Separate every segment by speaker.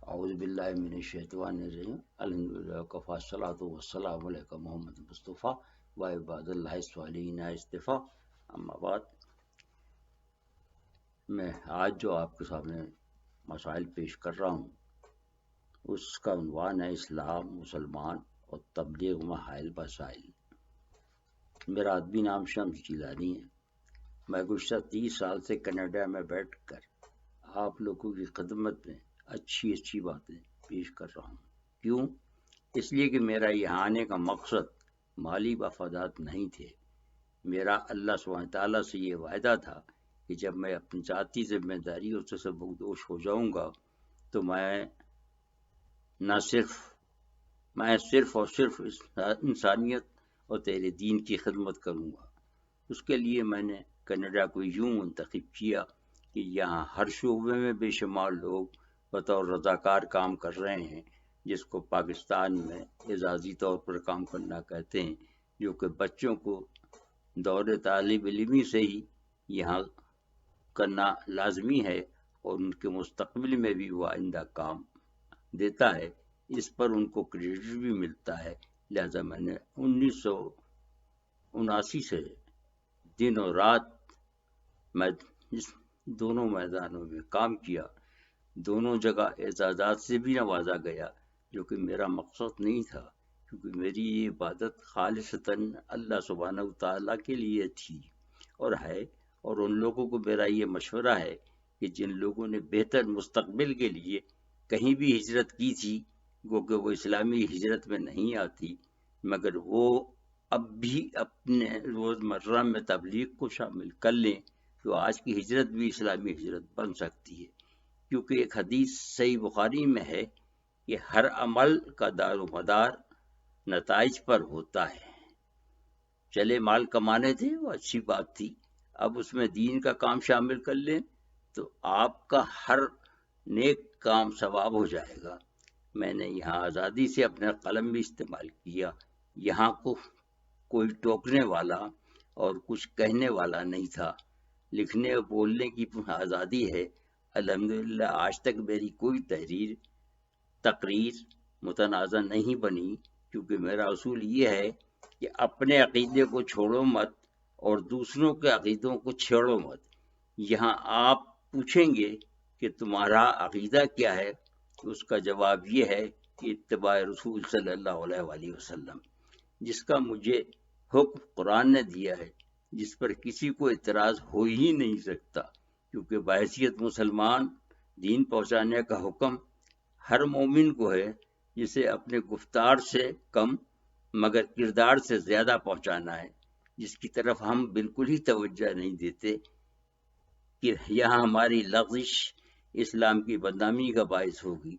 Speaker 1: اعوذ باللہ من الشیطان الرجیم الحمدللہ وکفی الصلاۃ والسلام علی محمد مصطفیٰ و عباد اللہ الصالحین اصطفیٰ. اما بعد، میں آج جو آپ کے سامنے مسائل پیش کر رہا ہوں اس کا عنوان ہے اسلام، مسلمان اور تبلیغ میں حائل مسائل. میرا ادبی نام شمس جیلانی ہے. میں گزشتہ 30 سال سے کینیڈا میں بیٹھ کر آپ لوگوں کی خدمت میں اچھی باتیں پیش کر رہا ہوں. کیوں؟ اس لیے کہ میرا یہاں آنے کا مقصد مالی مفادات نہیں تھے. میرا اللہ سبحانہ تعالیٰ سے یہ وعدہ تھا کہ جب میں اپنی ذاتی ذمہ داریوں سے سبکدوش ہو جاؤں گا تو میں صرف اور صرف انسانیت اور تیرے دین کی خدمت کروں گا. اس کے لیے میں نے کینیڈا کو یوں منتخب کیا کہ یہاں ہر شعبے میں بے شمار لوگ بطور رضاکار کام کر رہے ہیں، جس کو پاکستان میں اعزازی طور پر کام کرنا کہتے ہیں، جو کہ بچوں کو دور طالب علمی سے ہی یہاں کرنا لازمی ہے اور ان کے مستقبل میں بھی وہ آئندہ کام دیتا ہے. اس پر ان کو کریڈٹ بھی ملتا ہے. لہذا میں نے 1979 سے دن اور رات میں دونوں میدانوں میں کام کیا. دونوں جگہ اعزازات سے بھی نوازا گیا، جو کہ میرا مقصد نہیں تھا، کیونکہ میری یہ عبادت خالصتاً اللہ سبحانہ وتعالیٰ کے لیے تھی اور ہے. اور ان لوگوں کو میرا یہ مشورہ ہے کہ جن لوگوں نے بہتر مستقبل کے لیے کہیں بھی ہجرت کی تھی، گوکہ وہ اسلامی ہجرت میں نہیں آتی، مگر وہ اب بھی اپنے روزمرہ میں تبلیغ کو شامل کر لیں تو آج کی ہجرت بھی اسلامی ہجرت بن سکتی ہے. کیونکہ ایک حدیث صحیح بخاری میں ہے کہ ہر عمل کا دار و مدار نتائج پر ہوتا ہے. چلے مال کمانے تھے وہ اچھی بات تھی، اب اس میں دین کا کام شامل کر لیں تو آپ کا ہر نیک کام ثواب ہو جائے گا. میں نے یہاں آزادی سے اپنا قلم بھی استعمال کیا. یہاں کو کوئی ٹوکنے والا اور کچھ کہنے والا نہیں تھا. لکھنے اور بولنے کی آزادی ہے. الحمدللہ آج تک میری کوئی تقریر متنازع نہیں بنی، کیونکہ میرا اصول یہ ہے کہ اپنے عقیدے کو چھوڑو مت اور دوسروں کے عقیدوں کو چھیڑو مت. یہاں آپ پوچھیں گے کہ تمہارا عقیدہ کیا ہے، اس کا جواب یہ ہے کہ اتباع رسول صلی اللہ علیہ وآلہ وسلم، جس کا مجھے حکم قرآن نے دیا ہے، جس پر کسی کو اعتراض ہو ہی نہیں سکتا. کیونکہ بحیثیت مسلمان دین پہنچانے کا حکم ہر مومن کو ہے، جسے اپنے گفتار سے کم مگر کردار سے زیادہ پہنچانا ہے، جس کی طرف ہم بالکل ہی توجہ نہیں دیتے کہ یہاں ہماری لغزش اسلام کی بدنامی کا باعث ہوگی.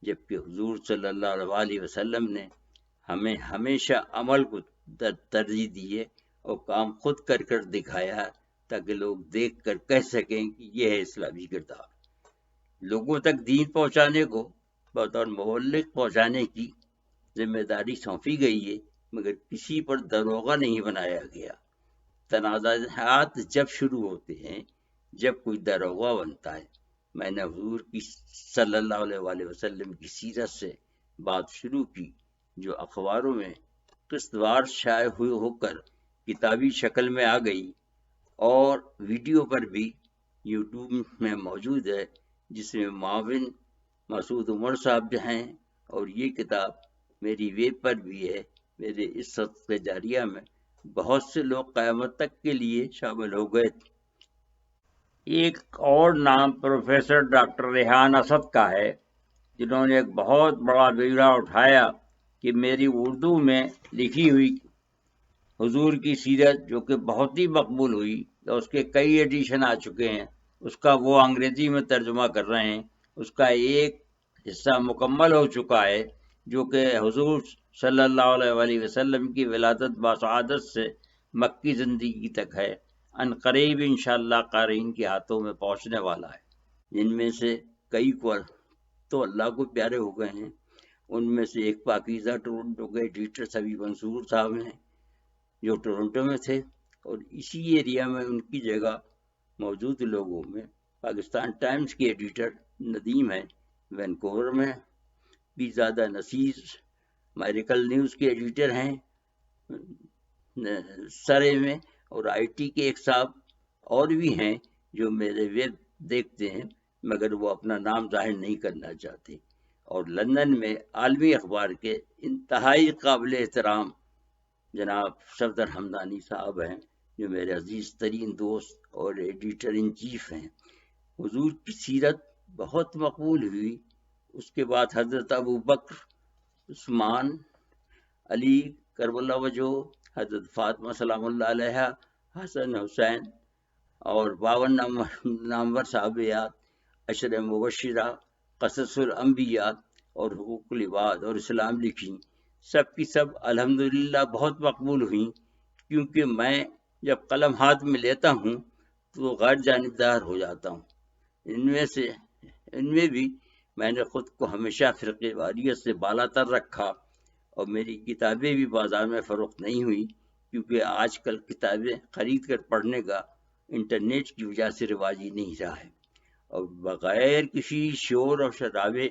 Speaker 1: جبکہ حضور صلی اللہ علیہ وسلم نے ہمیں ہمیشہ عمل کو ترجیح دیے اور کام خود کر کر دکھایا، تاکہ لوگ دیکھ کر کہہ سکیں کہ یہ ہے اسلامی کردار. لوگوں تک دین پہنچانے کو بطور مبلغ پہنچانے کی ذمہ داری سونپی گئی ہے، مگر کسی پر داروغہ نہیں بنایا گیا. تنازعات جب شروع ہوتے ہیں جب کوئی داروغہ بنتا ہے. میں نے حضور کی صلی اللہ علیہ وآلہ وسلم کی سیرت سے بات شروع کی، جو اخباروں میں قسط وار شائع ہو کر کتابی شکل میں آ گئی اور ویڈیو پر بھی یوٹیوب میں موجود ہے، جس میں معاون مسعود عمر صاحب جو ہیں، اور یہ کتاب میری ویب پر بھی ہے. میرے اس صدقہ جاریہ میں بہت سے لوگ قیامت تک کے لیے شامل ہو گئے. ایک اور نام پروفیسر ڈاکٹر ریحان اسد کا ہے، جنہوں نے ایک بہت بڑا بیڑا اٹھایا کہ میری اردو میں لکھی ہوئی حضور کی سیرت، جو کہ بہت ہی مقبول ہوئی، اس کے کئی ایڈیشن آ چکے ہیں، اس کا وہ انگریزی میں ترجمہ کر رہے ہیں. اس کا ایک حصہ مکمل ہو چکا ہے، جو کہ حضور صلی اللہ علیہ وآلہ وسلم کی ولادت بسعادت سے مکی زندگی تک ہے. ان قریب انشاءاللہ قارئین کے ہاتھوں میں پہنچنے والا ہے. جن میں سے کئی کو تو اللہ کو پیارے ہو گئے ہیں. ان میں سے ایک پاکیزہ ٹورنٹو کے ایڈیٹر سبی منصور صاحب ہیں، جو ٹورنٹو میں تھے، اور اسی ایریا میں ان کی جگہ موجود لوگوں میں پاکستان ٹائمز کے ایڈیٹر ندیم ہیں، وینکوور میں، بھی زیادہ نصیر میریکل نیوز کے ایڈیٹر ہیں سرے میں، اور آئی ٹی کے ایک صاحب اور بھی ہیں جو میرے ویب دیکھتے ہیں مگر وہ اپنا نام ظاہر نہیں کرنا چاہتے. اور لندن میں عالمی اخبار کے انتہائی قابل احترام جناب صفدر حمدانی صاحب ہیں جو میرے عزیز ترین دوست اور ایڈیٹر ان چیف ہیں. حضور کی سیرت بہت مقبول ہوئی. اس کے بعد حضرت ابو بکر، عثمان، علی کرم اللہ وجہ، حضرت فاطمہ سلام اللہ علیہ، حسن حسین، اور 52 نامور صحابیات، عشر مبشرہ، قصص الانبیاء اور حقوق العباد اور اسلام لکھی. سب کی سب الحمدللہ بہت مقبول ہوئیں، کیونکہ میں جب قلم ہاتھ میں لیتا ہوں تو غیر جانبدار ہو جاتا ہوں. ان میں بھی میں نے خود کو ہمیشہ فرقہ واریت سے بالا تر رکھا، اور میری کتابیں بھی بازار میں فروخت نہیں ہوئی، کیونکہ آج کل کتابیں خرید کر پڑھنے کا انٹرنیٹ کی وجہ سے رواج ہی نہیں رہا ہے. اور بغیر کسی شور اور شرابے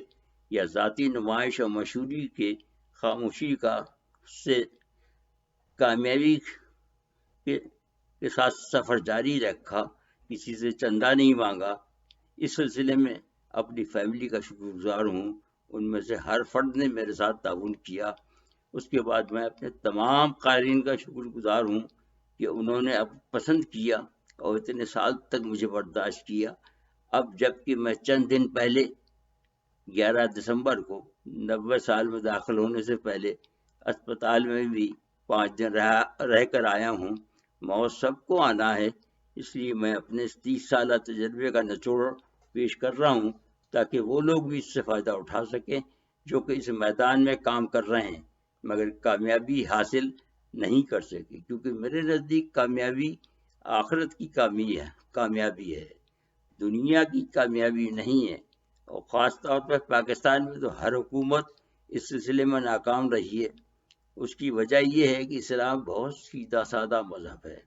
Speaker 1: یا ذاتی نمائش اور مشہوری کے خاموشی کا سے کامیابی کے ساتھ سفر جاری رکھا، کسی سے چندہ نہیں مانگا. اس سلسلے میں اپنی فیملی کا شکر گزار ہوں، ان میں سے ہر فرد نے میرے ساتھ تعاون کیا. اس کے بعد میں اپنے تمام قارئین کا شکر گزار ہوں کہ انہوں نے اب پسند کیا اور اتنے سال تک مجھے برداشت کیا. اب جب کہ میں چند دن پہلے 11 دسمبر کو 90 سال میں داخل ہونے سے پہلے اسپتال میں بھی 5 دن رہ کر آیا ہوں. موت سب کو آنا ہے، اس لیے میں اپنے 30 سالہ تجربے کا نچوڑ پیش کر رہا ہوں تاکہ وہ لوگ بھی اس سے فائدہ اٹھا سکیں جو کہ اس میدان میں کام کر رہے ہیں مگر کامیابی حاصل نہیں کر سکے. کیونکہ میرے نزدیک کامیابی آخرت کی کامیابی ہے، دنیا کی کامیابی نہیں ہے. اور خاص طور پر پاکستان میں تو ہر حکومت اس سلسلے میں ناکام رہی ہے. اس کی وجہ یہ ہے کہ اسلام بہت سیدھا سادہ مذہب ہے.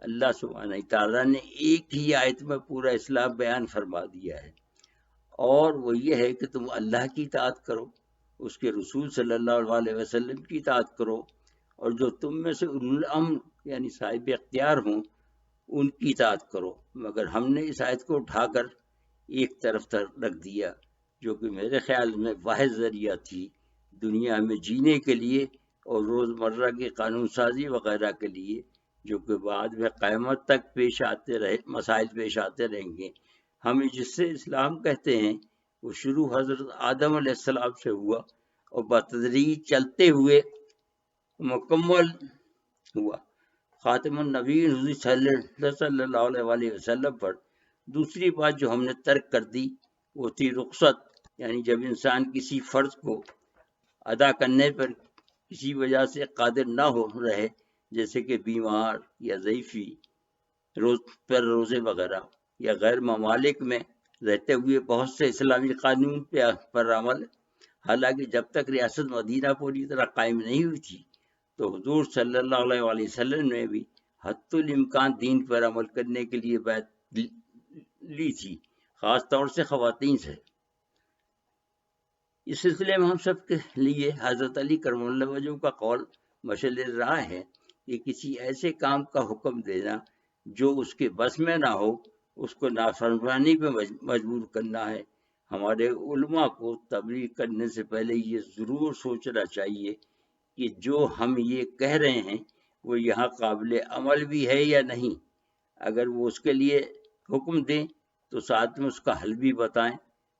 Speaker 1: اللہ سبحانہ تعالیٰ نے ایک ہی آیت میں پورا اسلام بیان فرما دیا ہے، اور وہ یہ ہے کہ تم اللہ کی اطاعت کرو، اس کے رسول صلی اللہ علیہ وسلم کی اطاعت کرو، اور جو تم میں سے اولو الامر یعنی صاحب اختیار ہوں ان کی اطاعت کرو. مگر ہم نے اس آیت کو اٹھا کر ایک طرف رکھ دیا جو کہ میرے خیال میں واحد ذریعہ تھی دنیا میں جینے کے لیے اور روزمرہ کی قانون سازی وغیرہ کے لیے، جو کہ بعد میں قیامت تک مسائل پیش آتے رہیں گے. ہمیں جس سے اسلام کہتے ہیں وہ شروع حضرت آدم علیہ السلام سے ہوا اور بتدریج چلتے ہوئے مکمل ہوا خاتم النبی حضور صلی اللہ علیہ وسلم پر. دوسری بات جو ہم نے ترک کر دی وہ تھی رخصت، یعنی جب انسان کسی فرض کو ادا کرنے پر کسی وجہ سے قادر نہ ہو رہے، جیسے کہ بیمار یا ضعیفی، روزے وغیرہ، یا غیر ممالک میں رہتے ہوئے بہت سے اسلامی قانون پر عمل. حالانکہ جب تک ریاست مدینہ پوری طرح قائم نہیں ہوئی تھی تو حضور صلی اللہ علیہ وسلم نے بھی حد الامکان دین پر عمل کرنے کے لیے بیعت لی تھی، خاص طور سے خواتین سے. اس سلسلے میں ہم سب کے لیے حضرت علی کرم اللہ وجہ کا قول مشعل راہ ہے کہ کسی ایسے کام کا حکم دینا جو اس کے بس میں نہ ہو اس کو نافرمانی پہ مجبور کرنا ہے. ہمارے علماء کو تبلیغ کرنے سے پہلے یہ ضرور سوچنا چاہیے کہ جو ہم یہ کہہ رہے ہیں وہ یہاں قابل عمل بھی ہے یا نہیں. اگر وہ اس کے لیے حکم دیں تو ساتھ میں اس کا حل بھی بتائیں،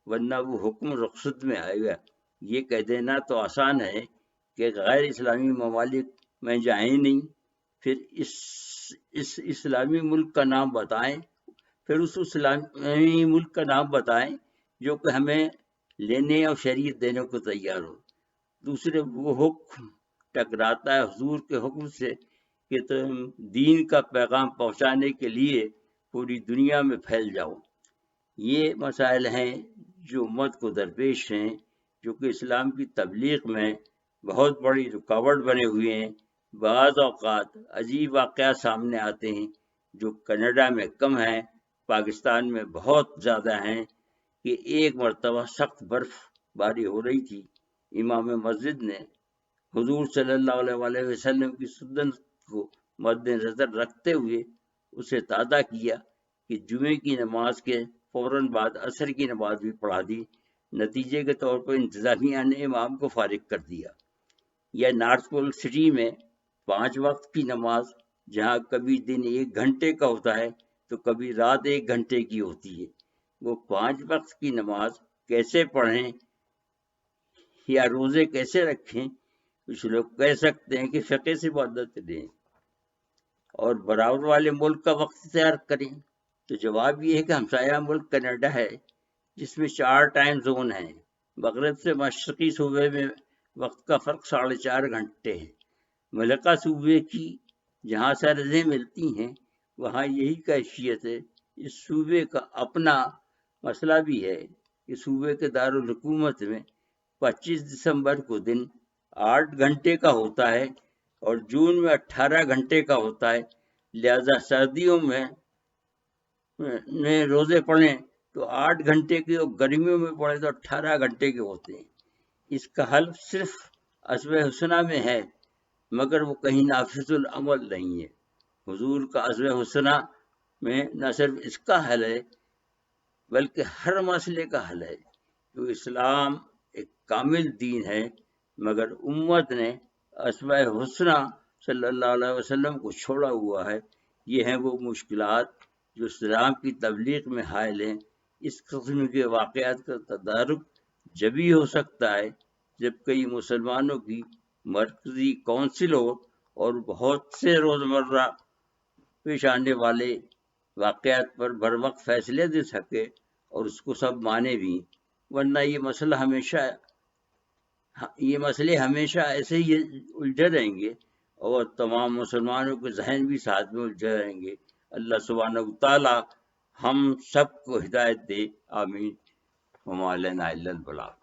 Speaker 1: ورنہ وہ حکم رخصت میں آئے گا. یہ کہہ دینا تو آسان ہے کہ غیر اسلامی ممالک میں جائیں نہیں، پھر اس اسلامی ملک کا نام بتائیں، پھر اس اسلامی ملک کا نام بتائیں جو کہ ہمیں لینے اور شریعت دینے کو تیار ہو. دوسرے وہ حکم ٹکراتا ہے حضور کے حکم سے کہ تم دین کا پیغام پہنچانے کے لیے پوری دنیا میں پھیل جاؤ. یہ مسائل ہیں جو امت کو درپیش ہیں، جو کہ اسلام کی تبلیغ میں بہت بڑی رکاوٹ بنے ہوئے ہیں. بعض اوقات عجیب واقعات سامنے آتے ہیں جو کینیڈا میں کم ہیں، پاکستان میں بہت زیادہ ہیں، کہ ایک مرتبہ سخت برف باری ہو رہی تھی، امام مسجد نے حضور صلی اللہ علیہ وسلم کی سنت کو مد نظر رکھتے ہوئے اسے تازہ کیا کہ جمعے کی نماز کے فوراً بعد عصر کی نماز بھی پڑھا دی۔ نتیجے کے طور پر انتظامیہ نے امام کو فارغ کر دیا۔ یا نارتھ پول سٹی میں 5 وقت کی نماز، جہاں کبھی دن 1 گھنٹے کا ہوتا ہے تو کبھی رات 1 گھنٹے کی ہوتی ہے، وہ 5 وقت کی نماز کیسے پڑھیں یا روزے کیسے رکھیں؟ کچھ لوگ کہہ سکتے ہیں کہ فقہ سے عبادت دیں اور برابر والے ملک کا وقت اختیار کریں، تو جواب یہ ہے کہ ہمسایہ ملک کینیڈا ہے جس میں 4 ٹائم زون ہیں۔ مغرب سے مشرقی صوبے میں وقت کا فرق 4.5 گھنٹے ہے۔ ملکہ صوبے کی جہاں سرحدیں ملتی ہیں وہاں یہی کیفیت ہے۔ اس صوبے کا اپنا مسئلہ بھی ہے کہ صوبے کے دارالحکومت میں 25 دسمبر کو دن 8 گھنٹے کا ہوتا ہے اور جون میں 18 گھنٹے کا ہوتا ہے، لہذا سردیوں میں روزے پڑھیں تو 8 گھنٹے کے اور گرمیوں میں پڑھیں تو 18 گھنٹے کے ہوتے ہیں۔ اس کا حل صرف اسوہ حسنہ میں ہے، مگر وہ کہیں نافذ العمل نہیں ہے۔ حضور کا اسوہ حسنہ میں نہ صرف اس کا حل ہے بلکہ ہر مسئلے کا حل ہے۔ تو اسلام ایک کامل دین ہے، مگر امت نے اسوہ حسنہ صلی اللہ علیہ وسلم کو چھوڑا ہوا ہے۔ یہ ہیں وہ مشکلات جو اسلام کی تبلیغ میں حائل ہیں۔ اس قسم کے واقعات کا تدارک جبھی ہو سکتا ہے جب کئی مسلمانوں کی مرکزی کونسل ہو اور بہت سے روزمرہ پیش آنے والے واقعات پر بر وقت فیصلے دے سکے اور اس کو سب مانے بھی، ورنہ یہ مسئلے ہمیشہ ایسے ہی الجھے رہیں گے اور تمام مسلمانوں کے ذہن بھی ساتھ میں الجھے رہیں گے۔ اللہ سبحانہ وتعالی ہم سب کو ہدایت دے، آمین۔ وما لنا الا البلاغ۔